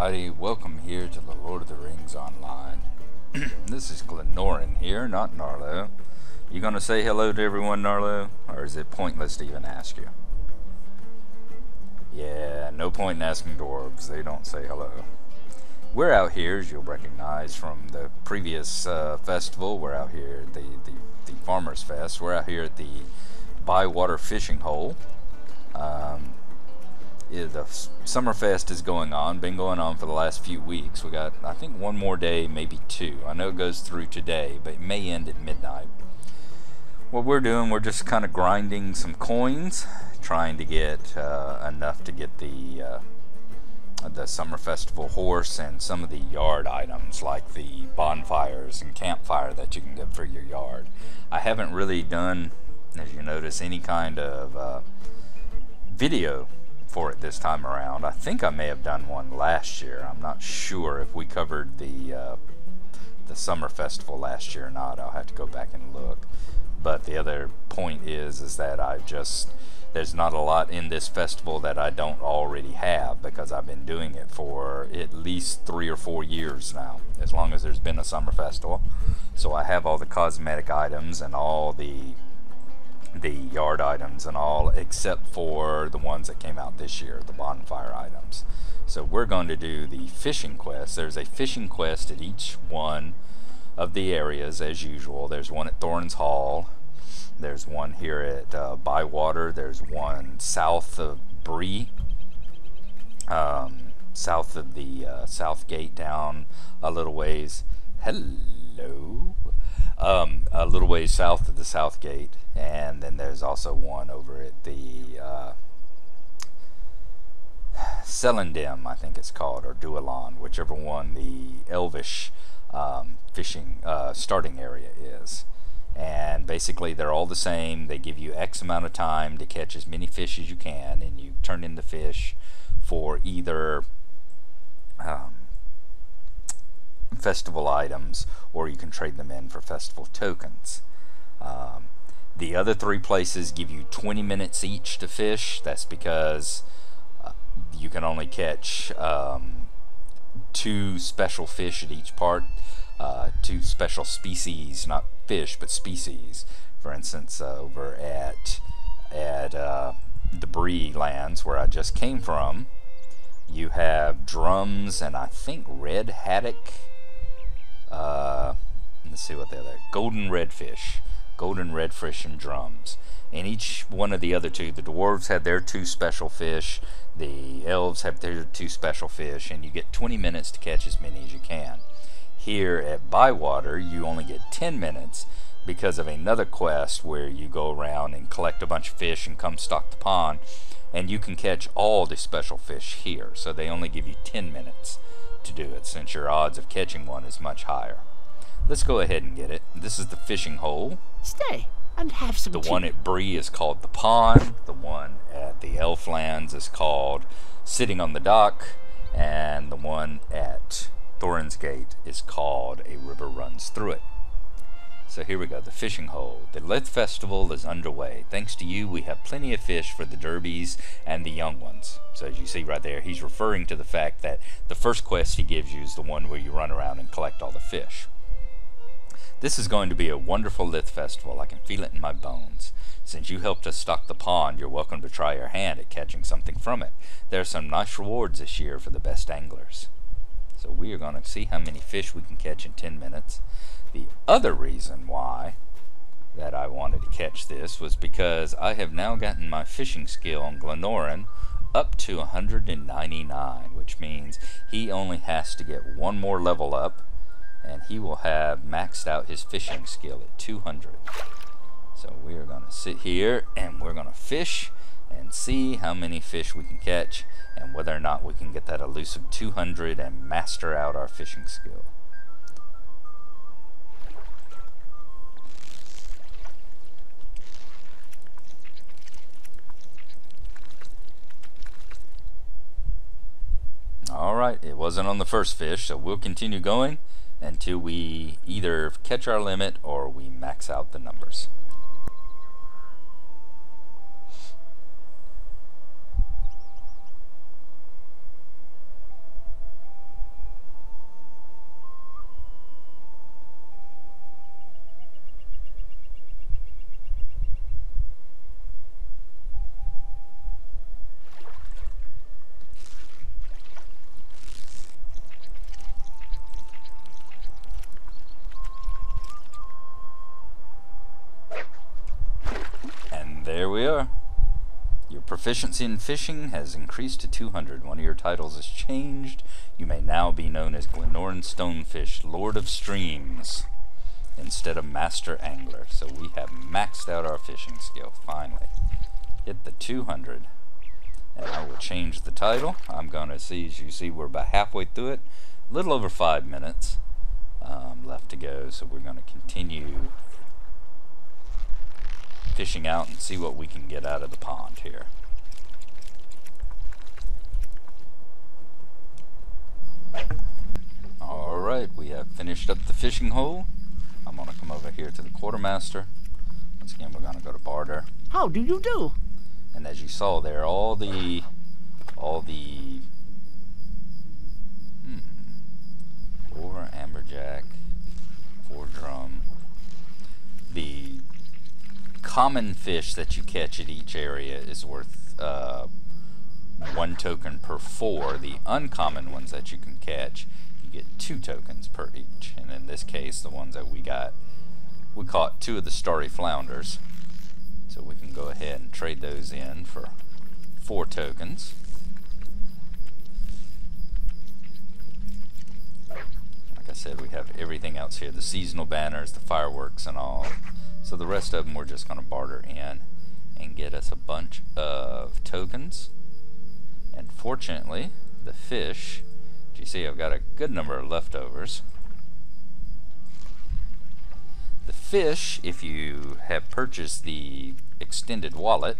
everybody, welcome here to the Lord of the Rings Online. This is Glennoran here, not Gnarlo. You gonna say hello to everyone, Gnarlo? Or is it pointless to even ask you? Yeah, no point in asking dwarves, they don't say hello. We're out here, as you'll recognize from the previous festival. We're out here at the Farmers Fest. We're out here at the Bywater Fishing Hole. The Summerfest is going on, been going on for the last few weeks. We got, I think, one more day, maybe two. I know it goes through today, but it may end at midnight. What we're doing, we're just kind of grinding some coins, trying to get enough to get the Summer Festival horse and some of the yard items, like the bonfires and campfire that you can get for your yard. I haven't really done, as you notice, any kind of video for it this time around. I think I may have done one last year. I'm not sure if we covered the Summer Festival last year or not. I'll have to go back and look. But the other point is that there's not a lot in this festival that I don't already have, because I've been doing it for at least 3 or 4 years now, as long as there's been a Summer Festival. So I have all the cosmetic items and all the yard items and all, except for the ones that came out this year, the bonfire items. So we're going to do the fishing quest. There's a fishing quest at each one of the areas, as usual. There's one at Thorin's Hall, there's one here at Bywater, there's one south of Bree, south of the South Gate, down a little ways. Hello. A little ways south of the South Gate, and then there's also one over at the Selendem, I think it's called, or Dualon, whichever one the Elvish fishing starting area is. And basically they're all the same. They give you X amount of time to catch as many fish as you can, and you turn in the fish for either festival items, or you can trade them in for festival tokens. The other 3 places give you 20 minutes each to fish. That's because you can only catch 2 special fish at each part, 2 special species, not fish but species. For instance, over at the Bree lands, where I just came from, you have drums and I think red haddock. Let's see what the other, golden redfish and drums. And each one of the other 2, the dwarves have their 2 special fish, the elves have their 2 special fish, and you get 20 minutes to catch as many as you can. Here at Bywater, you only get 10 minutes because of another quest where you go around and collect a bunch of fish and come stock the pond, and you can catch all the special fish here. So they only give you 10 minutes to do it, since your odds of catching one is much higher. Let's go ahead and get it. This is the fishing hole. Stay and have some tea. The one at Bree is called the pond. The one at the Elflands is called sitting on the dock, and the one at Thorin's Gate is called a river runs through it. So here we go, the fishing hole. The Lith Festival is underway. Thanks to you, we have plenty of fish for the derbies and the young ones. So as you see right there, he's referring to the fact that the first quest he gives you is the one where you run around and collect all the fish. This is going to be a wonderful Lith Festival. I can feel it in my bones. Since you helped us stock the pond, you're welcome to try your hand at catching something from it. There are some nice rewards this year for the best anglers. So we are going to see how many fish we can catch in 10 minutes. The other reason why that I wanted to catch this was because I have now gotten my fishing skill on Glennoran up to 199, which means he only has to get one more level up, and he will have maxed out his fishing skill at 200. So we are going to sit here and we're going to fish and see how many fish we can catch, and whether or not we can get that elusive 200 and master out our fishing skill. Alright, it wasn't on the first fish, so we'll continue going until we either catch our limit or we max out the numbers. proficiency in fishing has increased to 200. One of your titles has changed. You may now be known as Glennoran Stonefish, Lord of Streams, instead of Master Angler. So we have maxed out our fishing skill, finally. Hit the 200. And I will change the title. I'm going to see, as you see, we're about halfway through it. A little over 5 minutes left to go, so we're going to continue fishing out and see what we can get out of the pond here. Alright, we have finished up the fishing hole. I'm going to come over here to the quartermaster. Once again, we're going to go to barter. How do you do? And as you saw there, all the 4 amberjack, 4 drum. The common fish that you catch at each area is worth 1 token per 4. The uncommon ones that you can catch, you get 2 tokens per each. And in this case, the ones that we caught 2 of the starry flounders. So we can go ahead and trade those in for 4 tokens. Like I said, we have everything else here, the seasonal banners, the fireworks and all. So the rest of them we're just going to barter in and get us a bunch of tokens. And fortunately, the fish, as you see, I've got a good number of leftovers. The fish, if you have purchased the extended wallet,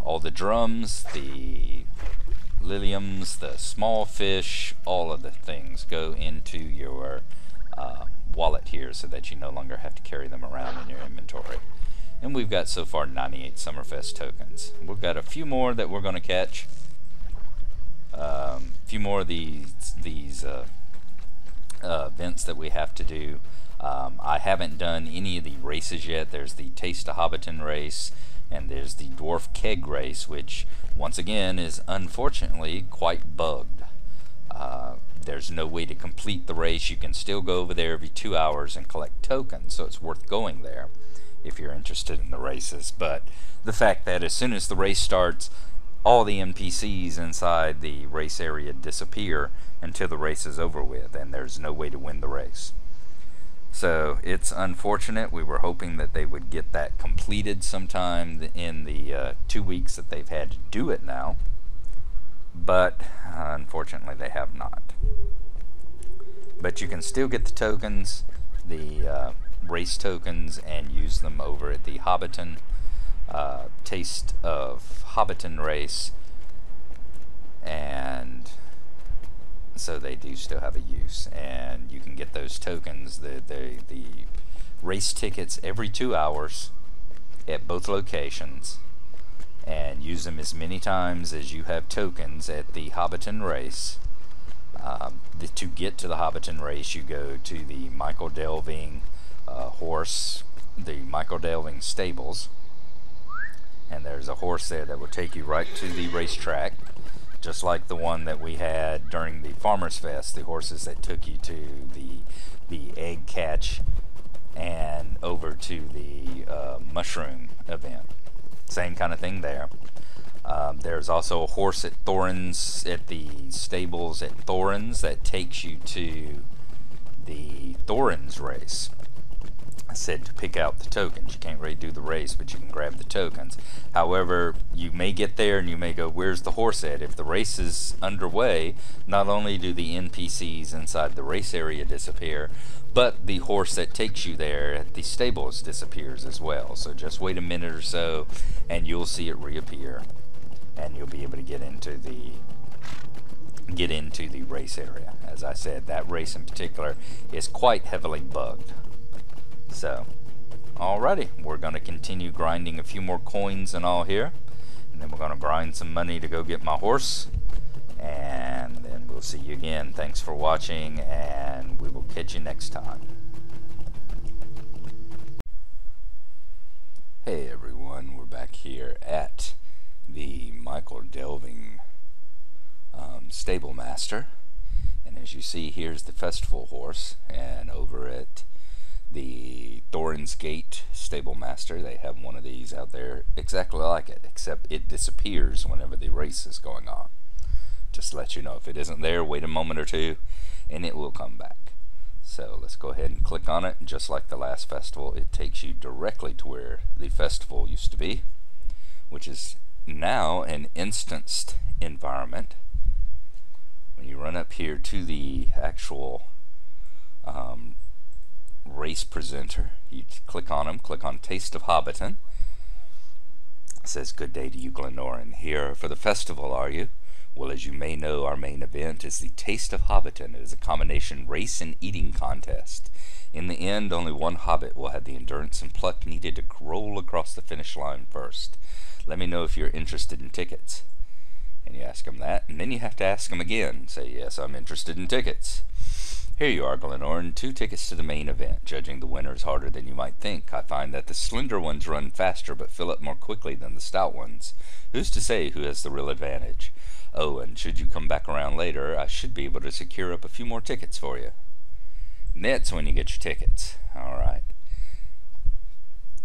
all the drums, the liliums, the small fish, all of the things go into your wallet here so that you no longer have to carry them around in your inventory. And we've got so far 98 Summerfest tokens. We've got a few more that we're going to catch. A few more of these events that we have to do. I haven't done any of the races yet. There's the Taste of Hobbiton race, and there's the Dwarf Keg race, which once again is unfortunately quite bugged. There's no way to complete the race. You can still go over there every 2 hours and collect tokens, so it's worth going there if you're interested in the races. But the fact that as soon as the race starts, all the NPCs inside the race area disappear until the race is over with, and there's no way to win the race. So it's unfortunate. We were hoping that they would get that completed sometime in the 2 weeks that they've had to do it now, but unfortunately they have not. But you can still get the tokens, the race tokens, and use them over at the Hobbiton Taste of Hobbiton race, and so they do still have a use, and you can get those tokens, the race tickets, every 2 hours at both locations, and use them as many times as you have tokens at the Hobbiton race. To get to the Hobbiton race, you go to the Michael Delving the Michael Delving stables, and there's a horse there that will take you right to the racetrack, just like the one that we had during the Farmers Fest, the horses that took you to the egg catch and over to the mushroom event. Same kind of thing there. There's also a horse at Thorin's, at the stables at Thorin's, that takes you to the Thorin's race. I said to pick out the tokens. You can't really do the race, but you can grab the tokens. However, you may get there and you may go, where's the horse at? If the race is underway, not only do the NPCs inside the race area disappear, but the horse that takes you there at the stables disappears as well. So just wait a minute or so and you'll see it reappear, and you'll be able to get into the race area. As I said, that race in particular is quite heavily bugged. So, alrighty, we're going to continue grinding a few more coins and all here, and then we're going to grind some money to go get my horse, and then we'll see you again. Thanks for watching, and we will catch you next time. Hey everyone, we're back here at the Michael Delving stable master, and as you see, here's the festival horse, and over at The Thorin's Gate stable master, they have one of these out there exactly like it, except it disappears whenever the race is going on. Just to let you know, if it isn't there, wait a moment or two and it will come back. So let's go ahead and click on it. Just like the last festival, it takes you directly to where the festival used to be, which is now an instanced environment. When you run up here to the actual race presenter, you click on him, click on Taste of Hobbiton. It says, "Good day to you, Glennoran. Here for the festival, are you? Well, as you may know, our main event is the Taste of Hobbiton. It is a combination race and eating contest. In the end, only one hobbit will have the endurance and pluck needed to roll across the finish line first. Let me know if you're interested in tickets." And you ask him that, and then you have to ask him again. Say, "Yes, I'm interested in tickets." "Here you are, Glennoran, 2 tickets to the main event. Judging the winner is harder than you might think. I find that the slender ones run faster but fill up more quickly than the stout ones. Who's to say who has the real advantage? Oh, and should you come back around later, I should be able to secure up a few more tickets for you." And that's when you get your tickets. Alright.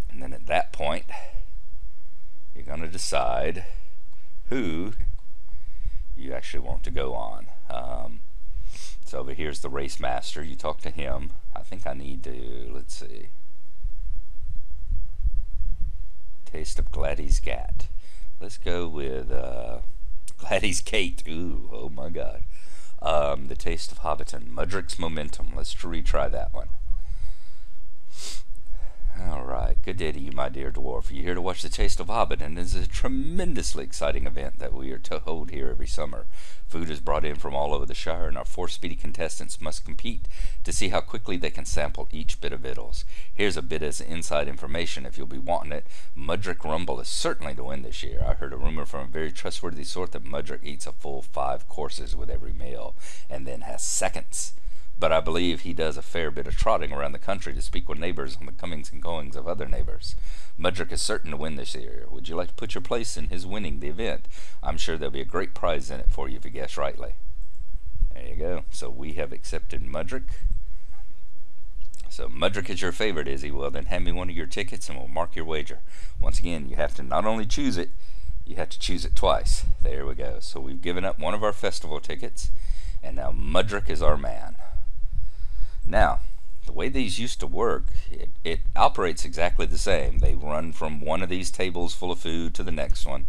And then at that point, you're going to decide who you actually want to go on. So over here's the race master. You talk to him. I think I need to, let's see, Taste of Gladdy's Gat. Let's go with Gladdy's Gate. Ooh, oh my god. The Taste of Hobbiton. Mudrick's Momentum. Let's retry that one. Alright, good day to you, my dear dwarf. Are you here to watch the Taste of Hobbiton? It is a tremendously exciting event that we are to hold here every summer. Food is brought in from all over the Shire, and our 4 speedy contestants must compete to see how quickly they can sample each bit of victuals. Here's a bit as inside information if you'll be wanting it. Mudrick Rumble is certainly to win this year. I heard a rumor from a very trustworthy source that Mudrick eats a full 5 courses with every meal, and then has seconds. But I believe he does a fair bit of trotting around the country to speak with neighbors on the comings and goings of other neighbors. Mudrick is certain to win this year. Would you like to put your place in his winning the event? I'm sure there'll be a great prize in it for you if you guess rightly. There you go. So we have accepted Mudrick. So Mudrick is your favorite, is he? Well, then hand me one of your tickets and we'll mark your wager. Once again, you have to not only choose it, you have to choose it twice. There we go. So we've given up one of our festival tickets, and now Mudrick is our man. Now, the way these used to work, it operates exactly the same. They run from one of these tables full of food to the next one,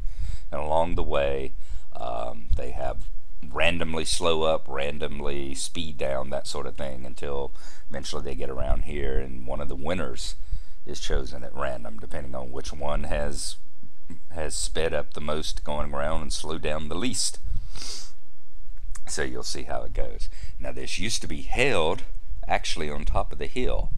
and along the way, they have randomly slow up, randomly speed down, that sort of thing, until eventually they get around here, and one of the winners is chosen at random, depending on which one has sped up the most going around and slowed down the least. So you'll see how it goes. Now, this used to be held actually on top of the hill.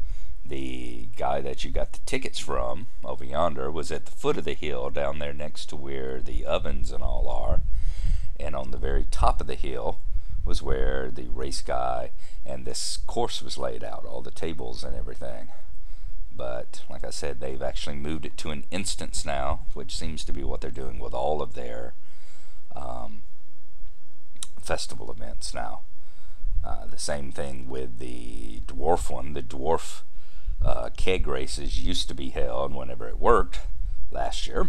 The guy that you got the tickets from over yonder was at the foot of the hill down there next to where the ovens and all are, and on the very top of the hill was where the race guy and this course was laid out, all the tables and everything. But like I said, they've actually moved it to an instance now, which seems to be what they're doing with all of their festival events now. The same thing with the dwarf one. The dwarf keg races used to be held, whenever it worked last year,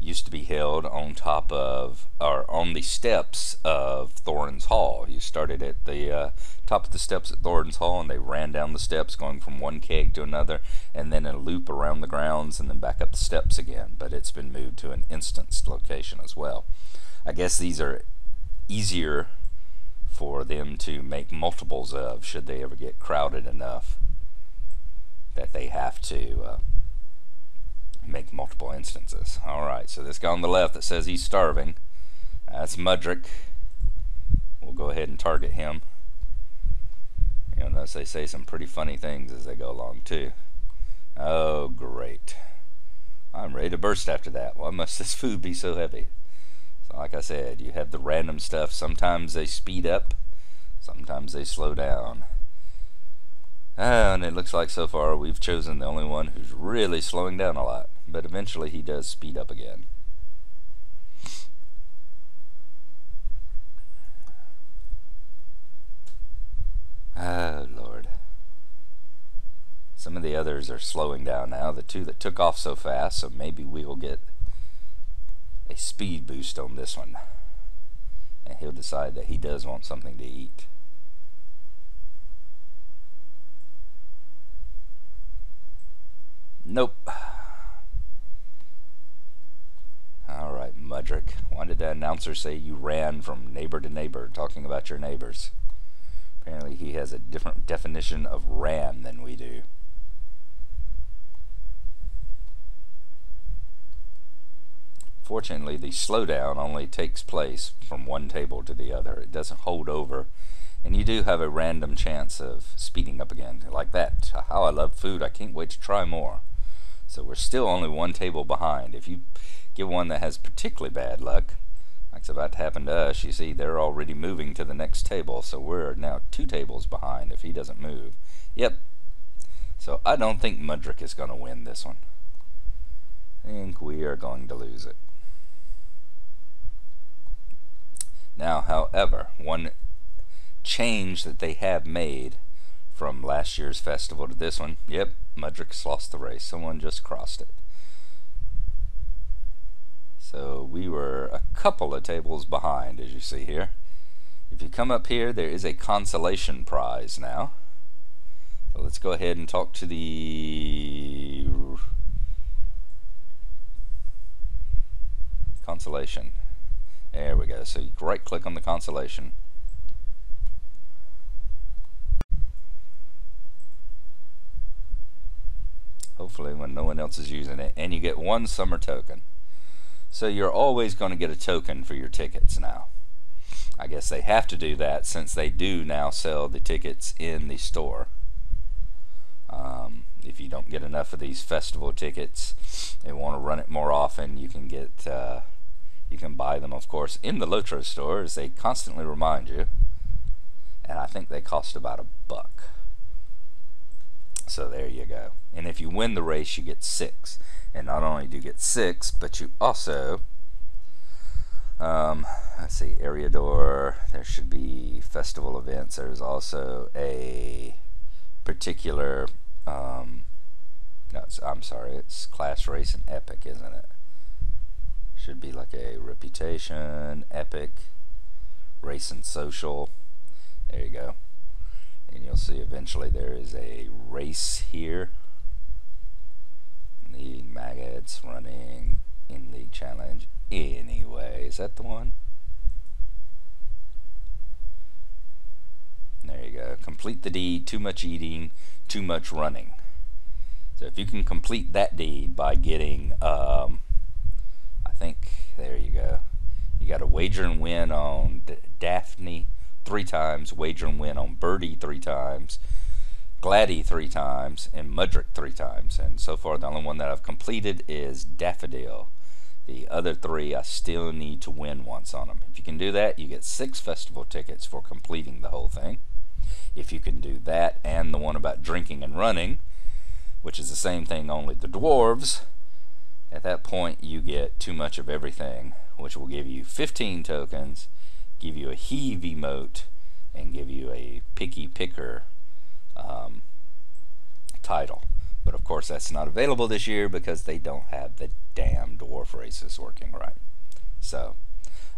used to be held on top of, or on the steps of Thorin's Hall. You started at the top of the steps at Thorin's Hall, and they ran down the steps going from one keg to another, and then a loop around the grounds, and then back up the steps again. But it's been moved to an instanced location as well. I guess these are easier for them to make multiples of, should they ever get crowded enough that they have to make multiple instances. Alright, so this guy on the left that says he's starving, that's Mudrick. We'll go ahead and target him. You'll notice they say some pretty funny things as they go along too. Oh great, I'm ready to burst after that. Why must this food be so heavy? So like I said, you have the random stuff. Sometimes they speed up, sometimes they slow down. And it looks like so far we've chosen the only one who's really slowing down a lot. But eventually he does speed up again. Oh Lord. Some of the others are slowing down now. The two that took off so fast, so maybe we'll get a speed boost on this one. And he'll decide that he does want something to eat. Nope. Alright, Mudrick. Why did the announcer say you ran from neighbor to neighbor, talking about your neighbors? Apparently he has a different definition of ran than we do. Fortunately, the slowdown only takes place from one table to the other. It doesn't hold over. And you do have a random chance of speeding up again. Like that. How I love food. I can't wait to try more. So we're still only one table behind. If you get one that has particularly bad luck, like it's about to happen to us, you see they're already moving to the next table. So we're now 2 tables behind if he doesn't move. Yep. So I don't think Mudrick is going to win this one. I think we are going to lose it. Now, however, one change that they have made from last year's festival to this one, yep, Mudrick's lost the race. Someone just crossed it. So we were a couple of tables behind, as you see here. If you come up here, there is a consolation prize now. So let's go ahead and talk to the consolation. There we go. So you right click on the consolation. Hopefully when no one else is using it. And you get 1 summer token. So you're always going to get a token for your tickets now. I guess they have to do that since they do now sell the tickets in the store. If you don't get enough of these festival tickets and want to run it more often, you can get you can buy them, of course, in the LOTRO store, as they constantly remind you. And I think they cost about $1. So there you go. And if you win the race, you get 6. And not only do you get 6, but you also, let's see, area door, there should be festival events. There's also a particular, no, I'm sorry, it's class race and epic, isn't it? Should be like a reputation, epic, race and social. There you go. And you'll see eventually there is a race here. The maggots running in league challenge. Anyway, is that the one? There you go. Complete the deed. Too much eating, too much running. So if you can complete that deed by getting, I think, there you go. You got a wager and win on Daphne 3 times, wager and win on Birdie 3 times, Gladdy 3 times, and Mudrick 3 times. And so far the only one that I've completed is Daffodil. The other 3 I still need to win once on them. If you can do that, you get 6 festival tickets for completing the whole thing. If you can do that and the one about drinking and running, which is the same thing, only the dwarves, at that point you get too much of everything, which will give you 15 tokens, give you a heave emote, and give you a picky picker title. But of course that's not available this year because they don't have the damn dwarf races working right. So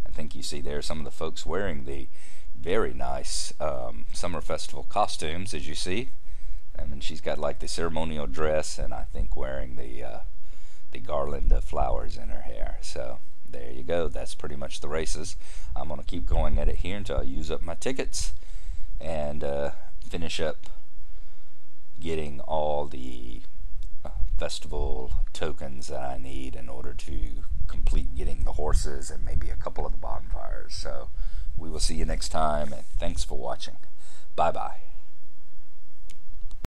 I think you see there some of the folks wearing the very nice summer festival costumes, as you see. And then she's got like the ceremonial dress, and I think wearing the garland of flowers in her hair. So there you go. That's pretty much the races. I'm going to keep going at it here until I use up my tickets and finish up getting all the festival tokens that I need in order to complete getting the horses and maybe a couple of the bonfires. So we will see you next time, and thanks for watching. Bye bye.